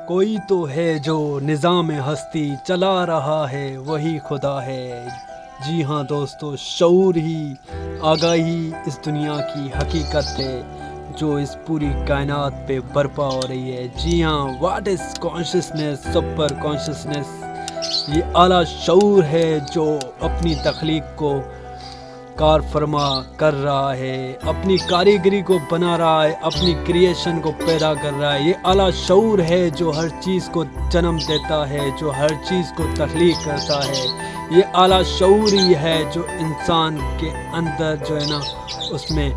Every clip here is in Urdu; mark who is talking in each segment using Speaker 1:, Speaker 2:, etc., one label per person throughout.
Speaker 1: کوئی تو ہے جو نظام ہستی چلا رہا ہے وہی خدا ہے۔ جی ہاں دوستو، شعور ہی آگاہی اس دنیا کی حقیقت ہے جو اس پوری کائنات پہ برپا ہو رہی ہے۔ جی ہاں، what is consciousness, super consciousness, یہ اعلیٰ شعور ہے جو اپنی تخلیق کو کار فرما کر رہا ہے، اپنی کاریگری کو بنا رہا ہے، اپنی کریشن کو پیدا کر رہا ہے۔ یہ اعلیٰ شعور ہے جو ہر چیز کو جنم دیتا ہے، جو ہر چیز کو تخلیق کرتا ہے۔ یہ اعلیٰ شعور ہی ہے جو انسان کے اندر جو ہے نا، اس میں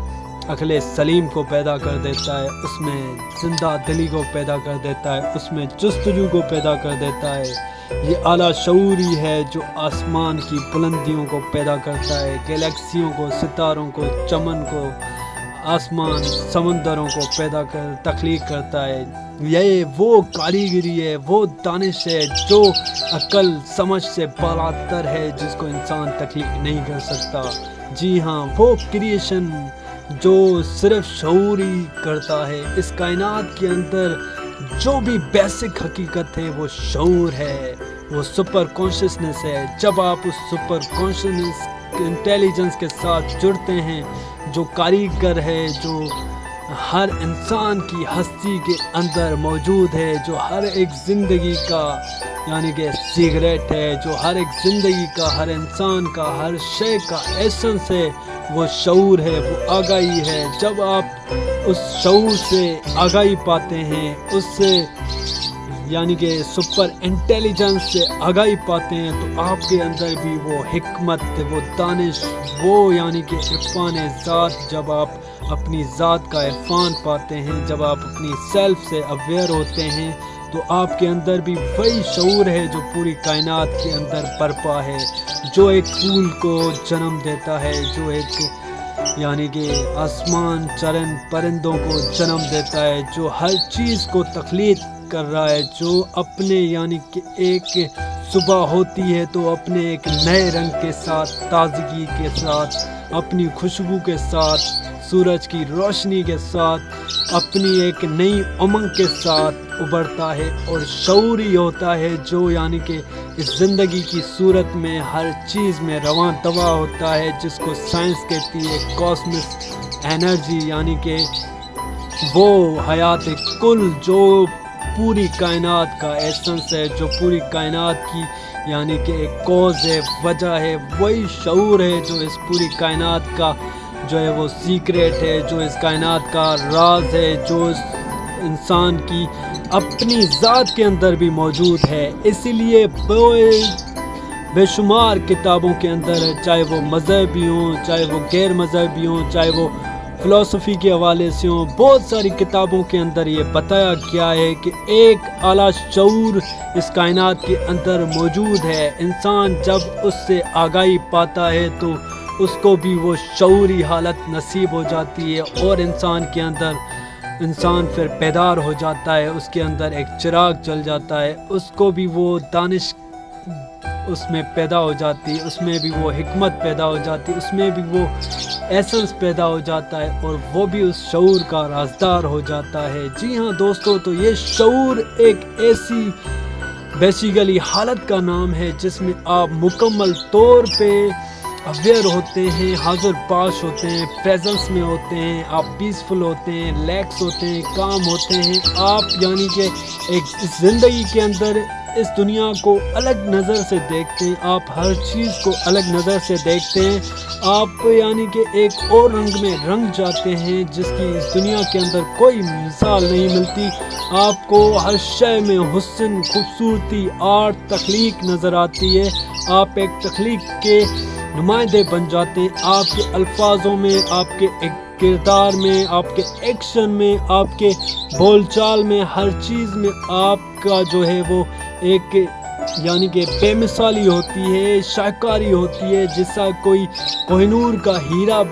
Speaker 1: عقل سلیم کو پیدا کر دیتا ہے، اس میں زندہ دلی کو پیدا کر دیتا ہے، اس میں جستجو کو پیدا کر دیتا ہے۔ یہ اعلیٰ شعور ہی ہے جو آسمان کی بلندیوں کو پیدا کرتا ہے، گلیکسیوں کو، ستاروں کو، چمن کو، آسمان، سمندروں کو تخلیق کرتا ہے۔ یہ وہ کاریگری ہے، وہ دانش ہے جو عقل سمجھ سے بالاتر ہے، جس کو انسان تخلیق نہیں کر سکتا۔ جی ہاں، وہ کریشن جو صرف شعور ہی کرتا ہے۔ اس کائنات کے اندر جو بھی بیسک حقیقت ہے وہ شعور ہے، وہ سپر کانشسنس ہے۔ جب آپ اس سپر کانشسنس انٹیلیجنس کے ساتھ جڑتے ہیں، جو کاریگر ہے، جو ہر انسان کی ہستی کے اندر موجود ہے، جو ہر ایک زندگی کا یعنی کہ سیکریٹ ہے، جو ہر ایک زندگی کا، ہر انسان کا، ہر شے کا ایسنس ہے، وہ شعور ہے، وہ آگاہی ہے۔ جب آپ اس شعور سے آگاہی پاتے ہیں، اس سے یعنی کہ سپر انٹیلیجنس سے آگاہی پاتے ہیں، تو آپ کے اندر بھی وہ حکمت، وہ دانش، وہ یعنی کہ عرفان ذات، جب آپ اپنی ذات کا عرفان پاتے ہیں، جب آپ اپنی سیلف سے اویئر ہوتے ہیں، تو آپ کے اندر بھی وہی شعور ہے جو پوری کائنات کے اندر برپا ہے، جو ایک پھول کو جنم دیتا ہے، جو ایک یعنی کہ آسمان، چرن پرندوں کو جنم دیتا ہے، جو ہر چیز کو تخلیق کر رہا ہے، جو اپنے یعنی کہ ایک صبح ہوتی ہے تو اپنے ایک نئے رنگ کے ساتھ، تازگی کے ساتھ، اپنی خوشبو کے ساتھ، سورج کی روشنی کے ساتھ، اپنی ایک نئی امنگ کے ساتھ ابھرتا ہے۔ اور شعور ہی ہوتا ہے جو یعنی کہ اس زندگی کی صورت میں ہر چیز میں رواں دوا ہوتا ہے، جس کو سائنس کہتی ہے کاسمک انرجی، یعنی کہ وہ حیات کل جو پوری کائنات کا ایسنس ہے، جو پوری کائنات کی یعنی کہ ایک کوز ہے، وجہ ہے۔ وہی شعور ہے جو اس پوری کائنات کا جو ہے وہ سیکریٹ ہے، جو اس کائنات کا راز ہے، جو اس انسان کی اپنی ذات کے اندر بھی موجود ہے۔ اسی لیے بے شمار کتابوں کے اندر ہے، چاہے وہ مذہبی ہوں، چاہے وہ غیر مذہبی ہوں، چاہے وہ فلسفی کے حوالے سے ہوں، بہت ساری کتابوں کے اندر یہ بتایا گیا ہے کہ ایک اعلیٰ شعور اس کائنات کے اندر موجود ہے۔ انسان جب اس سے آگاہی پاتا ہے تو اس کو بھی وہ شعوری حالت نصیب ہو جاتی ہے، اور انسان پھر بیدار ہو جاتا ہے، اس کے اندر ایک چراغ جل جاتا ہے، اس کو بھی وہ دانش اس میں پیدا ہو جاتی ہے، اس میں بھی وہ حکمت پیدا ہو جاتی ہے، اس میں بھی وہ ایسنس پیدا ہو جاتا ہے، اور وہ بھی اس شعور کا رازدار ہو جاتا ہے۔ جی ہاں دوستو، تو یہ شعور ایک ایسی بیسیکلی حالت کا نام ہے جس میں آپ مکمل طور پہ اویئر ہوتے ہیں، حاضر باش ہوتے ہیں، پریزنس میں ہوتے ہیں، آپ پیسفل ہوتے ہیں، ریلیکس ہوتے ہیں، کام ہوتے ہیں۔ آپ یعنی کہ ایک زندگی کے اندر اس دنیا کو الگ نظر سے دیکھتے ہیں، آپ ہر چیز کو الگ نظر سے دیکھتے ہیں، آپ یعنی کہ ایک اور رنگ میں رنگ جاتے ہیں جس کی اس دنیا کے اندر کوئی مثال نہیں ملتی۔ آپ کو ہر شے میں حسن، خوبصورتی، آرٹ، تخلیق نظر آتی ہے۔ آپ ایک تخلیق کے نمائندے بن جاتے ہیں، آپ کے الفاظوں میں، آپ کے کردار میں، آپ کے ایکشن میں، آپ کے بول چال میں، ہر چیز میں آپ کا جو ہے وہ ایک یعنی کہ بے مثالی ہوتی ہے، شاہکاری ہوتی ہے۔ جیسا کوئی کوہ نور کا ہیرا،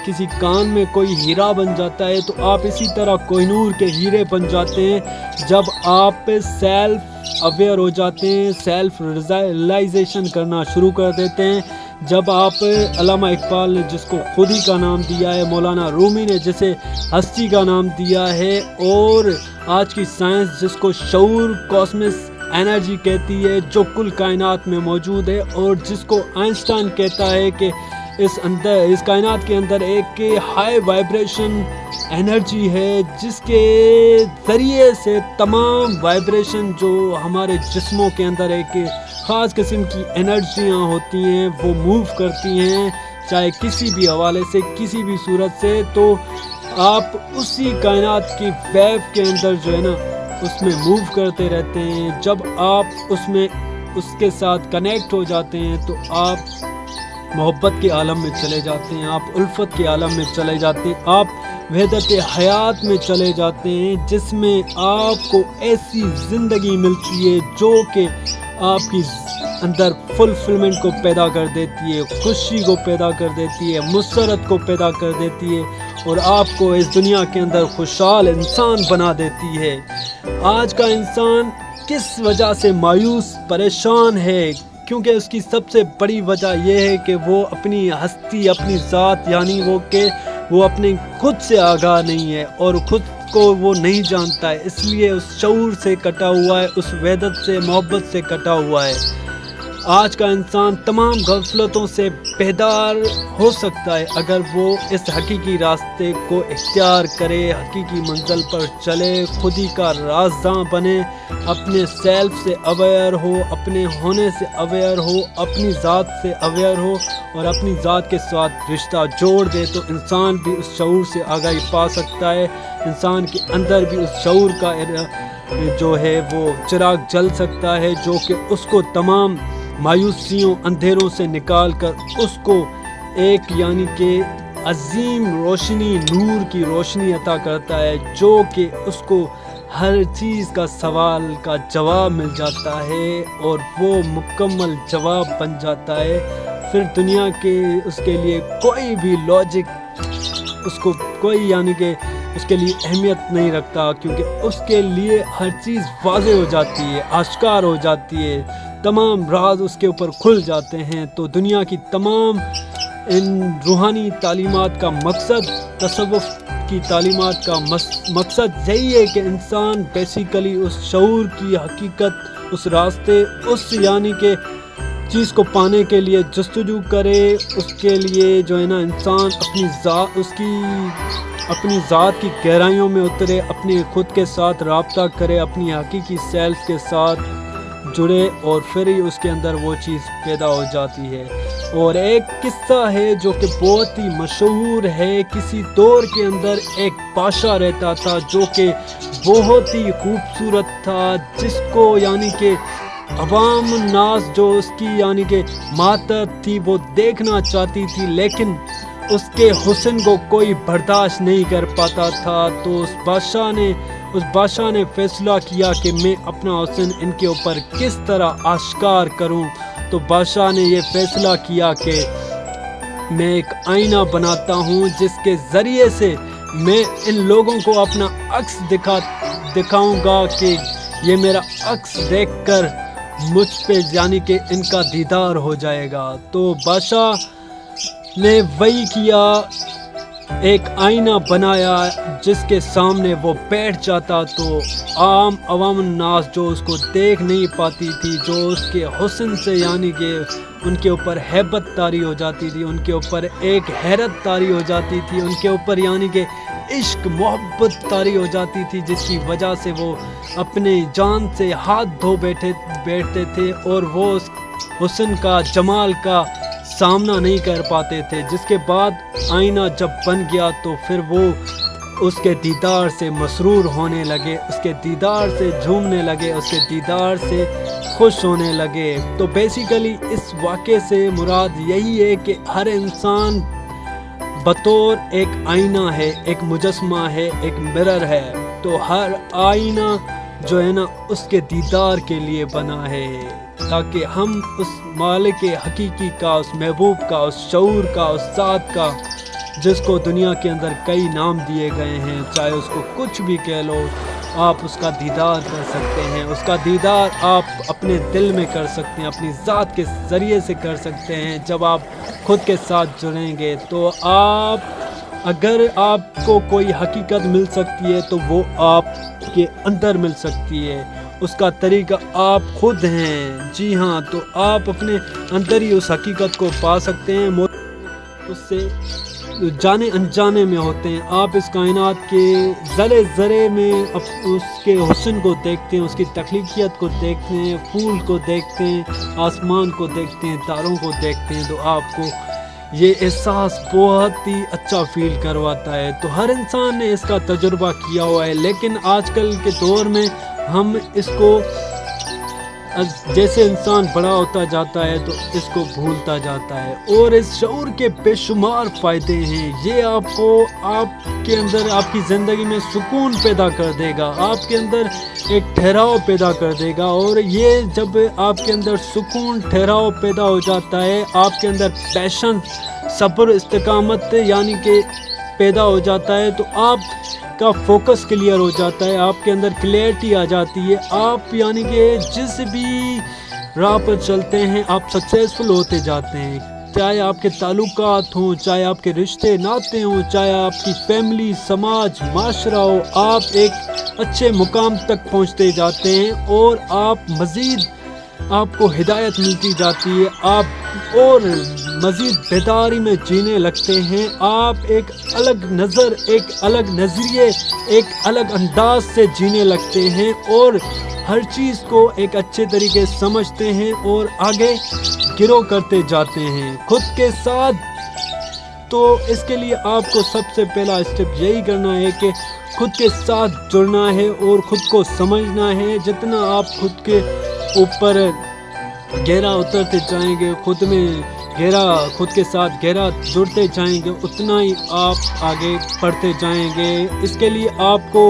Speaker 1: کسی کان میں کوئی ہیرا بن جاتا ہے، تو آپ اسی طرح کوہ نور کے ہیرے بن جاتے ہیں جب آپ سیلف اویئر ہو جاتے ہیں، سیلف ریئلائزیشن کرنا شروع کر دیتے ہیں۔ جب آپ علامہ اقبال نے جس کو خودی کا نام دیا ہے، مولانا رومی نے جسے ہستی کا نام دیا ہے، اور آج کی سائنس جس کو شعور کاسمس انرجی کہتی ہے جو کل کائنات میں موجود ہے، اور جس کو آئنسٹائن کہتا ہے کہ اس کائنات کے اندر ایک ہائی وائبریشن انرجی ہے جس کے ذریعے سے تمام وائبریشن جو ہمارے جسموں کے اندر ایک خاص قسم کی انرجیاں ہوتی ہیں وہ موو کرتی ہیں، چاہے کسی بھی حوالے سے، کسی بھی صورت سے. تو آپ اسی کائنات کی ویو کے اندر جو ہے نا اس میں موو کرتے رہتے ہیں. جب آپ اس کے ساتھ کنیکٹ ہو جاتے ہیں تو آپ محبت کے عالم میں چلے جاتے ہیں، آپ الفت کے عالم میں چلے جاتے ہیں، آپ وحدت حیات میں چلے جاتے ہیں، جس میں آپ کو ایسی زندگی ملتی ہے جو کہ آپ کی اندر فلفلمنٹ کو پیدا کر دیتی ہے، خوشی کو پیدا کر دیتی ہے، مسرت کو پیدا کر دیتی ہے، اور آپ کو اس دنیا کے اندر خوشحال انسان بنا دیتی ہے. آج کا انسان کس وجہ سے مایوس پریشان ہے؟ کیونکہ اس کی سب سے بڑی وجہ یہ ہے کہ وہ اپنی ہستی، اپنی ذات، یعنی وہ اپنے خود سے آگاہ نہیں ہے اور خود کو وہ نہیں جانتا ہے، اس لیے اس شعور سے کٹا ہوا ہے، اس وحدت سے، محبت سے کٹا ہوا ہے. آج کا انسان تمام غفلتوں سے بیدار ہو سکتا ہے اگر وہ اس حقیقی راستے کو اختیار کرے، حقیقی منزل پر چلے، خودی کا رازداں بنے، اپنے سیلف سے اویئر ہو، اپنے ہونے سے اویئر ہو، اپنی ذات سے اویئر ہو اور اپنی ذات کے ساتھ رشتہ جوڑ دے تو انسان بھی اس شعور سے آگاہی پا سکتا ہے. انسان کے اندر بھی اس شعور کا جو ہے وہ چراغ جل سکتا ہے جو کہ اس کو تمام مایوسیوں، اندھیروں سے نکال کر اس کو ایک یعنی کہ عظیم روشنی، نور کی روشنی عطا کرتا ہے، جو کہ اس کو ہر چیز کا سوال کا جواب مل جاتا ہے اور وہ مکمل جواب بن جاتا ہے. پھر دنیا کے اس کے لیے کوئی بھی لاجک اس کو کوئی یعنی کہ اس کے لیے اہمیت نہیں رکھتا، کیونکہ اس کے لیے ہر چیز واضح ہو جاتی ہے، آشکار ہو جاتی ہے، تمام راز اس کے اوپر کھل جاتے ہیں. تو دنیا کی تمام ان روحانی تعلیمات کا مقصد، تصوف کی تعلیمات کا مقصد یہی ہے کہ انسان بیسیکلی اس شعور کی حقیقت، اس راستے، اس یعنی کہ چیز کو پانے کے لیے جستجو کرے. اس کے لیے جو ہے نا انسان اپنی ذات کی گہرائیوں میں اترے، اپنے خود کے ساتھ رابطہ کرے، اپنی حقیقی سیلف کے ساتھ جڑے، اور پھر ہی اس کے اندر وہ چیز پیدا ہو جاتی ہے. اور ایک قصہ ہے جو کہ بہت ہی مشہور ہے. کسی دور کے اندر ایک بادشاہ رہتا تھا جو کہ بہت ہی خوبصورت تھا، جس کو یعنی کہ عوام الناس جو اس کی یعنی کہ ماتحت تھی وہ دیکھنا چاہتی تھی، لیکن اس کے حسن کو کوئی برداشت نہیں کر پاتا تھا. تو اس بادشاہ نے فیصلہ کیا کہ میں اپنا حسن ان کے اوپر کس طرح آشکار کروں. تو بادشاہ نے یہ فیصلہ کیا کہ میں ایک آئینہ بناتا ہوں جس کے ذریعے سے میں ان لوگوں کو اپنا عکس دکھاؤں گا کہ یہ میرا عکس دیکھ کر مجھ پہ یعنی کہ ان کا دیدار ہو جائے گا. تو بادشاہ نے وہی کیا، ایک آئینہ بنایا جس کے سامنے وہ بیٹھ جاتا تو عوام الناس جو اس کو دیکھ نہیں پاتی تھی، جو اس کے حسن سے یعنی کہ ان کے اوپر ہیبت طاری ہو جاتی تھی، ان کے اوپر ایک حیرت طاری ہو جاتی تھی، ان کے اوپر یعنی کہ عشق، محبت طاری ہو جاتی تھی، جس کی وجہ سے وہ اپنے جان سے ہاتھ دھو بیٹھتے تھے اور وہ اس حسن کا، جمال کا سامنا نہیں کر پاتے تھے. جس کے بعد آئینہ جب بن گیا تو پھر وہ اس کے دیدار سے مسرور ہونے لگے، اس کے دیدار سے جھومنے لگے، اس کے دیدار سے خوش ہونے لگے. تو بیسیکلی اس واقعے سے مراد یہی ہے کہ ہر انسان بطور ایک آئینہ ہے، ایک مجسمہ ہے، ایک مرر ہے. تو ہر آئینہ جو ہے نا اس کے دیدار کے لیے بنا ہے، تاکہ ہم اس مالک حقیقی کا، اس محبوب کا، اس شعور کا، اس ذات کا، جس کو دنیا کے اندر کئی نام دیے گئے ہیں، چاہے اس کو کچھ بھی کہہ لو، آپ اس کا دیدار کر سکتے ہیں. اس کا دیدار آپ اپنے دل میں کر سکتے ہیں, اپنی ذات کے ذریعے سے کر سکتے ہیں. جب آپ خود کے ساتھ جڑیں گے تو اگر آپ کو کوئی حقیقت مل سکتی ہے تو وہ آپ کے اندر مل سکتی ہے. اس کا طریقہ آپ خود ہیں. جی ہاں, تو آپ اپنے اندر ہی اس حقیقت کو پا سکتے ہیں. اس سے جانے انجانے میں ہوتے ہیں. آپ اس کائنات کے ذرے ذرے میں اس کے حسن کو دیکھتے ہیں, اس کی تخلیقیت کو دیکھتے ہیں, پھول کو دیکھتے ہیں, آسمان کو دیکھتے ہیں, تاروں کو دیکھتے ہیں. تو آپ کو یہ احساس بہت ہی اچھا فیل کرواتا ہے. تو ہر انسان نے اس کا تجربہ کیا ہوا ہے, لیکن آج کل کے دور میں ہم اس کو جیسے انسان بڑا ہوتا جاتا ہے تو اس کو بھولتا جاتا ہے. اور اس شعور کے بے شمار فائدے ہیں. یہ آپ کے اندر آپ کی زندگی میں سکون پیدا کر دے گا, آپ کے اندر ایک ٹھہراؤ پیدا کر دے گا. اور یہ جب آپ کے اندر سکون ٹھہراؤ پیدا ہو جاتا ہے, آپ کے اندر پیشن, صبر, استقامت یعنی کہ پیدا ہو جاتا ہے, تو آپ کا فوکس کلیئر ہو جاتا ہے, آپ کے اندر کلیئرٹی آ جاتی ہے. آپ یعنی کہ جس بھی راہ پر چلتے ہیں آپ سکسیزفل ہوتے جاتے ہیں. چاہے آپ کے تعلقات ہوں, چاہے آپ کے رشتے ناطے ہوں, چاہے آپ کی فیملی, سماج, معاشرہ ہو, آپ ایک اچھے مقام تک پہنچتے جاتے ہیں. اور آپ مزید آپ کو ہدایت ملتی جاتی ہے, آپ اور مزید بیداری میں جینے لگتے ہیں. آپ ایک الگ نظر, ایک الگ نظریے, ایک الگ انداز سے جینے لگتے ہیں, اور ہر چیز کو ایک اچھے طریقے سے سمجھتے ہیں اور آگے گرو کرتے جاتے ہیں خود کے ساتھ. تو اس کے لیے آپ کو سب سے پہلا اسٹیپ یہی کرنا ہے کہ خود کے ساتھ جڑنا ہے اور خود کو سمجھنا ہے. جتنا آپ خود کے اوپر گہرا اترتے جائیں گے, خود کے ساتھ گہرا جڑتے جائیں گے, اتنا ہی آپ آگے بڑھتے جائیں گے. اس کے لیے آپ کو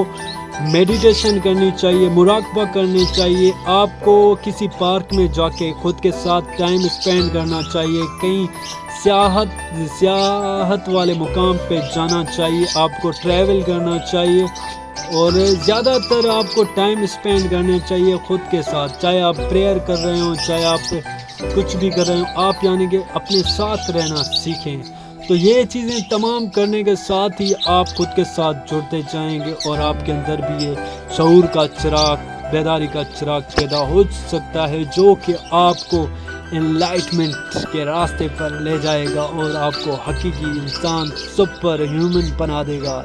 Speaker 1: میڈیٹیشن کرنی چاہیے, مراقبہ کرنی چاہیے. آپ کو کسی پارک میں جا کے خود کے ساتھ ٹائم اسپینڈ کرنا چاہیے, کہیں سیاحت والے مقام پہ جانا چاہیے, آپ کو ٹریول کرنا چاہیے. اور زیادہ تر آپ کو ٹائم اسپینڈ کرنا چاہیے خود کے ساتھ. چاہے آپ پریئر کر رہے ہوں, چاہے آپ کچھ بھی کر رہے ہوں, آپ یعنی کہ اپنے ساتھ رہنا سیکھیں. تو یہ چیزیں تمام کرنے کے ساتھ ہی آپ خود کے ساتھ جڑتے جائیں گے, اور آپ کے اندر بھی یہ شعور کا چراغ, بیداری کا چراغ پیدا ہو سکتا ہے, جو کہ آپ کو انلائٹمنٹ کے راستے پر لے جائے گا اور آپ کو حقیقی انسان, سپر ہیومن بنا دے گا.